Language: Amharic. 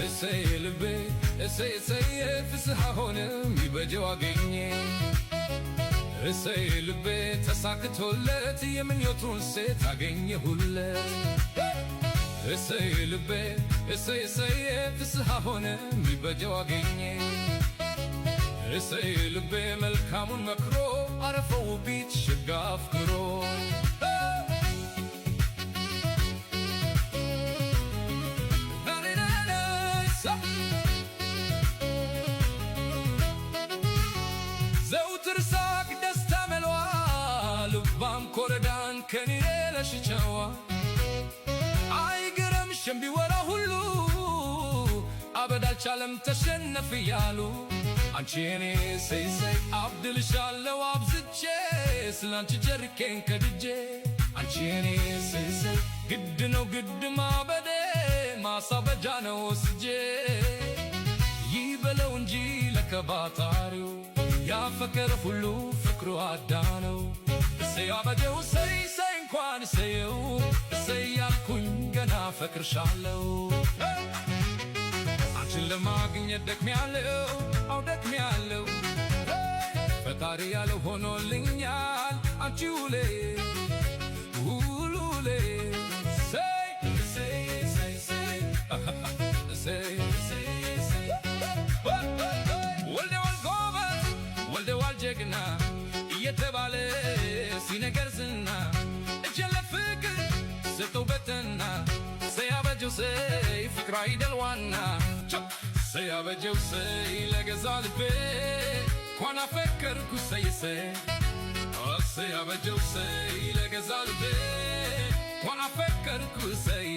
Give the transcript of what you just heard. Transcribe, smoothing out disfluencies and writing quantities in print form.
እሰይ ልቤ እሰይ እሰይ ፍስሐ ሆነ ሚበጀው አገኘ እሰይ ልቤ ተሳክቶለት የምኞቱን ሴት አገኘሁለት እሰይ ልቤ እሰይ እሰይ ፍስሐ ሆነ ሚበጀው አገኘ እሰይ ልቤ መልካሙን መክሮ አረፈው ቢት ሸጋ አፍቅሮ ዘውትር ሳቅ ደስታ መልዋ ልባም ኮረዳን ከኔ ለሽቸዋ አይገረምሽም ቢወራ ሁሉ አበድ አልቻለም ተሸነፍ እያሉ አንቺ እኔ ሰይ ሰይ አብድልሻለሁ አብዝቼ ስላንቺ ጀርኬን ከድጄ አንቺ እኔ ሰይ ሰይ ግድ ነው ግድ ማበዴ ማሳበጃ ነው ወስጄ ይበለው እንጂ ለከባታሪው ያፈቀረ ሁሉ ፍቅሩ አዳነው እሰይ አበጀው እሰይ እሰይ እንኳን እሰየው እሰይ ያልኩኝ ገና ፈቅርሻለሁ አንቺን ለማግኘት ደክሜያለሁ አው ደክሜያለሁ ፈጣሪ ያለው ሆኖልኛል አንቺ ውሌ ውሉሌ እሰይ እሰይ እሰይ እሰይ እሰይ እሰይ ወልደዋል ጎበዝ ወልደዋል ጀግና እየተባለ ሲነገር ዝና እጄን ለፍቅር ሰጠው በተና እሰይ አበጀው እሰይ ፍቅር አይደል ዋና እሰይ አበጀው እሰይ ለገዛ ልቤ እንኳን አፈቀርኩ እሰይ እሰይ እሰይ አበጀው እሰይ ለገዛ ልቤ እንኳን አፈቀርኩ እሰይ